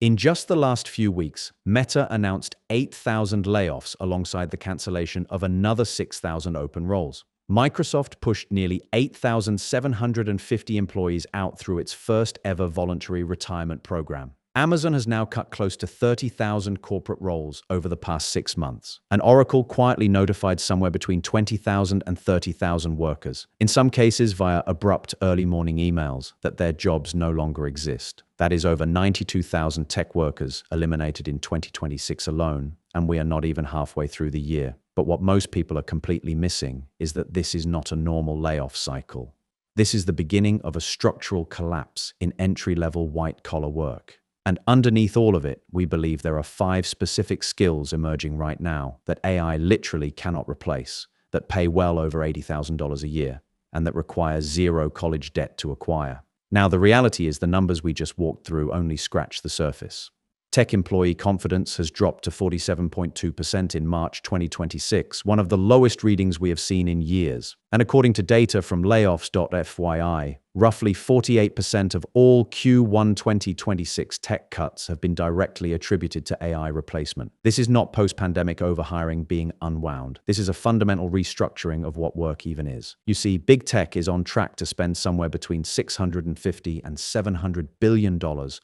In just the last few weeks, Meta announced 8,000 layoffs alongside the cancellation of another 6,000 open roles. Microsoft pushed nearly 8,750 employees out through its first-ever voluntary retirement program. Amazon has now cut close to 30,000 corporate roles over the past 6 months, and Oracle quietly notified somewhere between 20,000 and 30,000 workers, in some cases via abrupt early morning emails, that their jobs no longer exist. That is over 92,000 tech workers eliminated in 2026 alone, and we are not even halfway through the year. But what most people are completely missing is that this is not a normal layoff cycle. This is the beginning of a structural collapse in entry-level white-collar work. And underneath all of it, we believe there are 5 specific skills emerging right now that AI literally cannot replace, that pay well over $80,000 a year, and that require zero college debt to acquire. Now, the reality is the numbers we just walked through only scratch the surface. Tech employee confidence has dropped to 47.2% in March 2026, one of the lowest readings we have seen in years. And according to data from Layoffs.fyi, roughly 48% of all Q1 2026 tech cuts have been directly attributed to AI replacement. This is not post-pandemic overhiring being unwound. This is a fundamental restructuring of what work even is. You see, big tech is on track to spend somewhere between $650 and $700 billion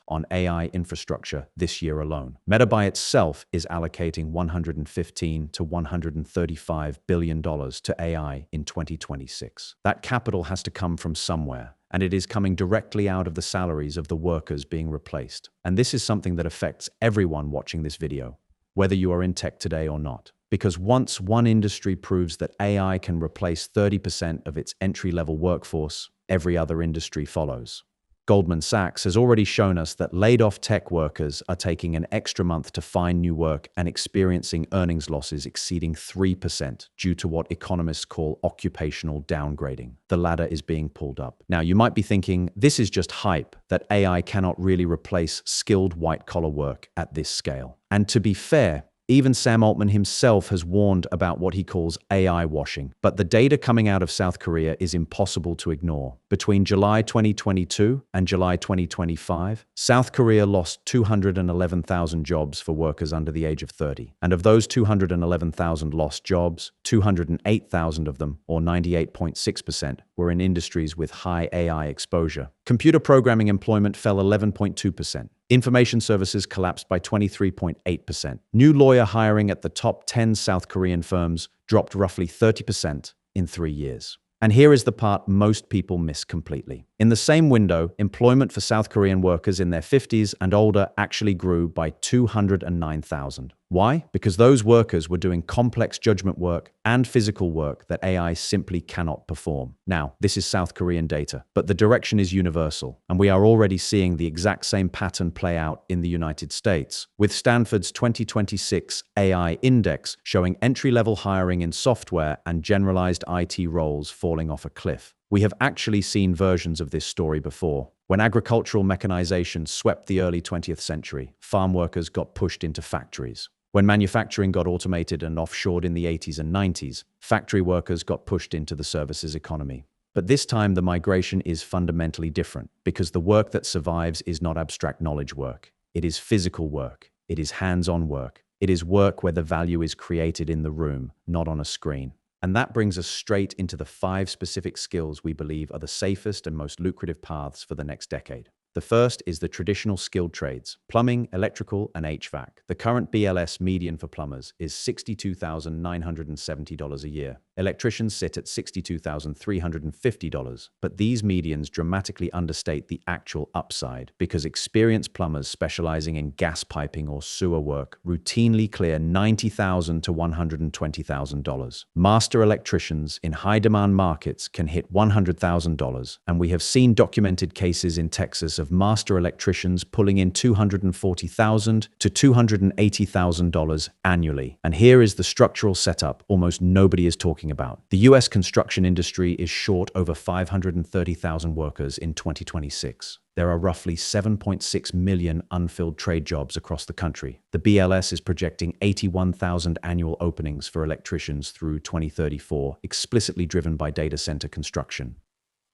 on AI infrastructure this year alone. Meta by itself is allocating $115 to $135 billion to AI in 2026. That capital has to come from somewhere, and it is coming directly out of the salaries of the workers being replaced. And this is something that affects everyone watching this video, whether you are in tech today or not. Because once one industry proves that AI can replace 30% of its entry-level workforce, every other industry follows. Goldman Sachs has already shown us that laid-off tech workers are taking an extra month to find new work and experiencing earnings losses exceeding 3% due to what economists call occupational downgrading. The ladder is being pulled up. Now, you might be thinking, this is just hype, that AI cannot really replace skilled white-collar work at this scale. And to be fair, even Sam Altman himself has warned about what he calls AI washing. But the data coming out of South Korea is impossible to ignore. Between July 2022 and July 2025, South Korea lost 211,000 jobs for workers under the age of 30. And of those 211,000 lost jobs, 208,000 of them, or 98.6%, were in industries with high AI exposure. Computer programming employment fell 11.2%. Information services collapsed by 23.8%. New lawyer hiring at the top 10 South Korean firms dropped roughly 30% in 3 years. And here is the part most people miss completely. In the same window, employment for South Korean workers in their 50s and older actually grew by 209,000. Why? Because those workers were doing complex judgment work and physical work that AI simply cannot perform. Now, this is South Korean data, but the direction is universal, and we are already seeing the exact same pattern play out in the United States, with Stanford's 2026 AI Index showing entry-level hiring in software and generalized IT roles falling off a cliff. We have actually seen versions of this story before. When agricultural mechanization swept the early 20th century, farm workers got pushed into factories. When manufacturing got automated and offshored in the 80s and 90s, factory workers got pushed into the services economy. But this time the migration is fundamentally different, because the work that survives is not abstract knowledge work. It is physical work. It is hands-on work. It is work where the value is created in the room, not on a screen. And that brings us straight into the 5 specific skills we believe are the safest and most lucrative paths for the next decade. The first is the traditional skilled trades: plumbing, electrical, and HVAC. The current BLS median for plumbers is $62,970 a year. Electricians sit at $62,350, but these medians dramatically understate the actual upside, because experienced plumbers specializing in gas piping or sewer work routinely clear $90,000 to $120,000. Master electricians in high-demand markets can hit $100,000, and we have seen documented cases in Texas of master electricians pulling in $240,000 to $280,000 annually. And here is the structural setup almost nobody is talking about. The US construction industry is short over 530,000 workers in 2026. There are roughly 7.6 million unfilled trade jobs across the country. The BLS is projecting 81,000 annual openings for electricians through 2034, explicitly driven by data center construction.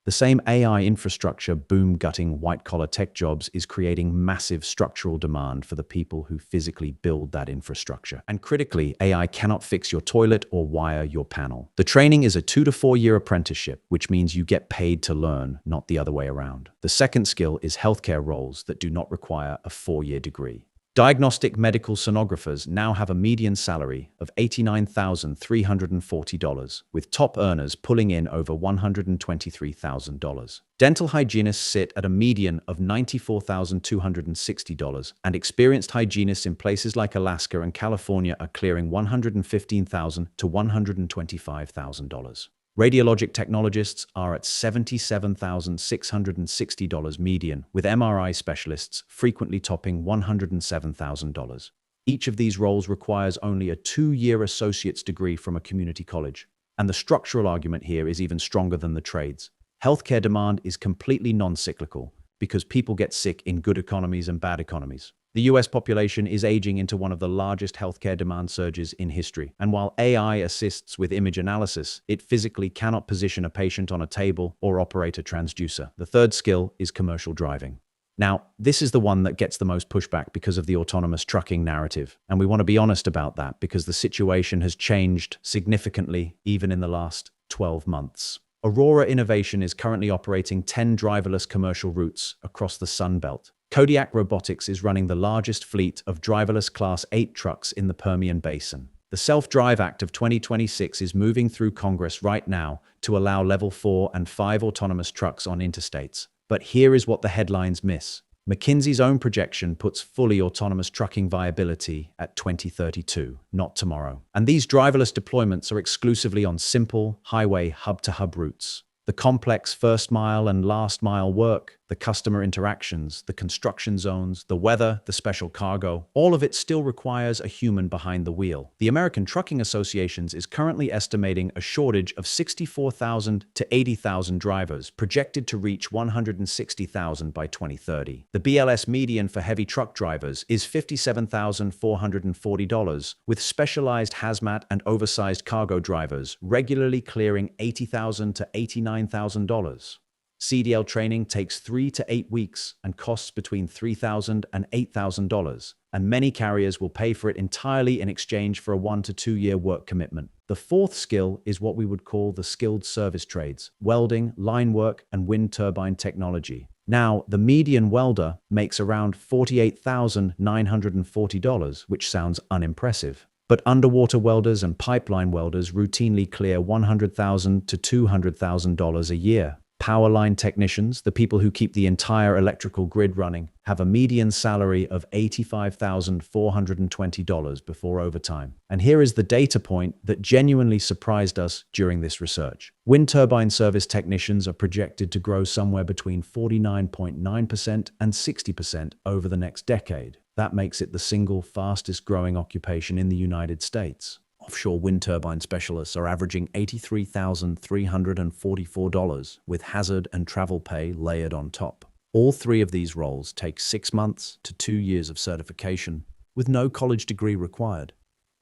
The same AI infrastructure boom gutting white-collar tech jobs is creating massive structural demand for the people who physically build that infrastructure. And critically, AI cannot fix your toilet or wire your panel. The training is a 2 to 4 year apprenticeship, which means you get paid to learn, not the other way around. The second skill is healthcare roles that do not require a 4-year degree. Diagnostic medical sonographers now have a median salary of $89,340, with top earners pulling in over $123,000. Dental hygienists sit at a median of $94,260, and experienced hygienists in places like Alaska and California are clearing $115,000 to $125,000. Radiologic technologists are at $77,660 median, with MRI specialists frequently topping $107,000. Each of these roles requires only a 2-year associate's degree from a community college. And the structural argument here is even stronger than the trades. Healthcare demand is completely non-cyclical because people get sick in good economies and bad economies. The US population is aging into one of the largest healthcare demand surges in history. And while AI assists with image analysis, it physically cannot position a patient on a table or operate a transducer. The third skill is commercial driving. Now, this is the one that gets the most pushback because of the autonomous trucking narrative. And we want to be honest about that because the situation has changed significantly even in the last 12 months. Aurora Innovation is currently operating 10 driverless commercial routes across the Sun Belt. Kodiak Robotics is running the largest fleet of driverless Class 8 trucks in the Permian Basin. The Self-Drive Act of 2026 is moving through Congress right now to allow Level 4 and 5 autonomous trucks on interstates. But here is what the headlines miss. McKinsey's own projection puts fully autonomous trucking viability at 2032, not tomorrow. And these driverless deployments are exclusively on simple, highway hub-to-hub routes. The complex first-mile and last-mile work, the customer interactions, the construction zones, the weather, the special cargo, all of it still requires a human behind the wheel. The American Trucking Association is currently estimating a shortage of 64,000 to 80,000 drivers, projected to reach 160,000 by 2030. The BLS median for heavy truck drivers is $57,440, with specialized hazmat and oversized cargo drivers regularly clearing $80,000 to $89,000. CDL training takes 3 to 8 weeks and costs between $3,000 and $8,000, and many carriers will pay for it entirely in exchange for a 1 to 2 year work commitment. The fourth skill is what we would call the skilled service trades: welding, line work, and wind turbine technology. Now, the median welder makes around $48,940, which sounds unimpressive. But underwater welders and pipeline welders routinely clear $100,000 to $200,000 a year. Power line technicians, the people who keep the entire electrical grid running, have a median salary of $85,420 before overtime. And here is the data point that genuinely surprised us during this research. Wind turbine service technicians are projected to grow somewhere between 49.9% and 60% over the next decade. That makes it the single fastest growing occupation in the United States. Offshore wind turbine specialists are averaging $83,344, with hazard and travel pay layered on top. All three of these roles take 6 months to 2 years of certification, with no college degree required.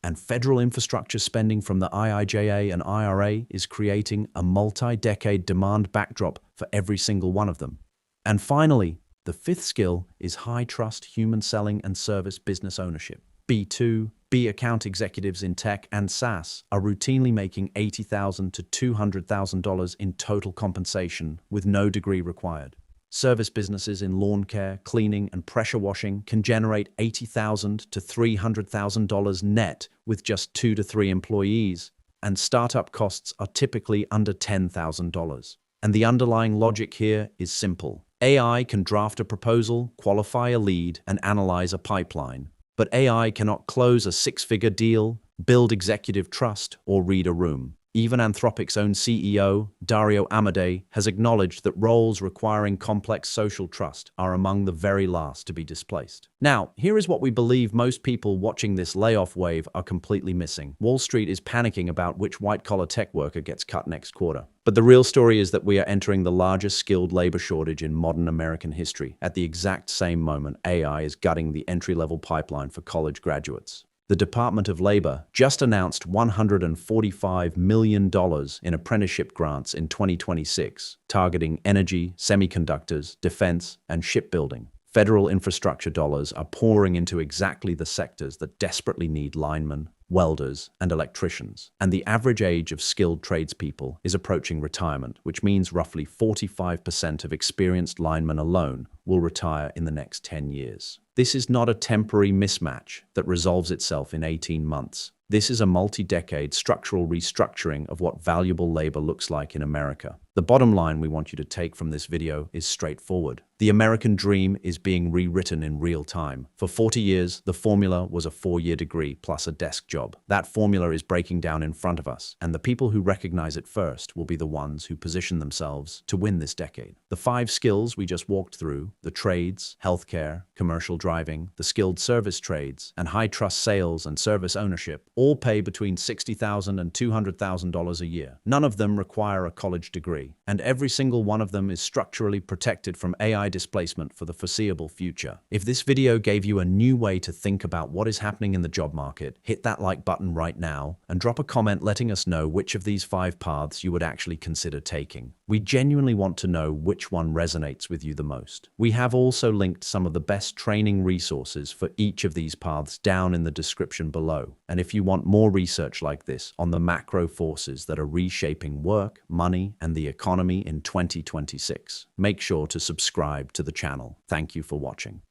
And federal infrastructure spending from the IIJA and IRA is creating a multi-decade demand backdrop for every single one of them. And finally, the fifth skill is high-trust human selling and service business ownership. B2, B account executives in tech and SaaS are routinely making $80,000 to $200,000 in total compensation with no degree required. Service businesses in lawn care, cleaning, and pressure washing can generate $80,000 to $300,000 net with just 2 to 3 employees, and startup costs are typically under $10,000. And the underlying logic here is simple. AI can draft a proposal, qualify a lead, and analyze a pipeline. But AI cannot close a 6-figure deal, build executive trust, or read a room. Even Anthropic's own CEO, Dario Amodei, has acknowledged that roles requiring complex social trust are among the very last to be displaced. Now, here is what we believe most people watching this layoff wave are completely missing. Wall Street is panicking about which white-collar tech worker gets cut next quarter. But the real story is that we are entering the largest skilled labor shortage in modern American history. At the exact same moment, AI is gutting the entry-level pipeline for college graduates. The Department of Labor just announced $145 million in apprenticeship grants in 2026, targeting energy, semiconductors, defense, and shipbuilding. Federal infrastructure dollars are pouring into exactly the sectors that desperately need linemen, welders, and electricians. And the average age of skilled tradespeople is approaching retirement, which means roughly 45% of experienced linemen alone will retire in the next 10 years. This is not a temporary mismatch that resolves itself in 18 months. This is a multi-decade structural restructuring of what valuable labor looks like in America. The bottom line we want you to take from this video is straightforward. The American dream is being rewritten in real time. For 40 years, the formula was a 4-year degree plus a desk job. That formula is breaking down in front of us, and the people who recognize it first will be the ones who position themselves to win this decade. The 5 skills we just walked through, the trades, healthcare, commercial driving, the skilled service trades, and high-trust sales and service ownership, all pay between $60,000 and $200,000 a year. None of them require a college degree, and every single one of them is structurally protected from AI displacement for the foreseeable future. If this video gave you a new way to think about what is happening in the job market, hit that like button right now and drop a comment letting us know which of these 5 paths you would actually consider taking. We genuinely want to know which one resonates with you the most. We have also linked some of the best training resources for each of these paths down in the description below. And if you want more research like this on the macro forces that are reshaping work, money, and the economy in 2026, make sure to subscribe to the channel. Thank you for watching.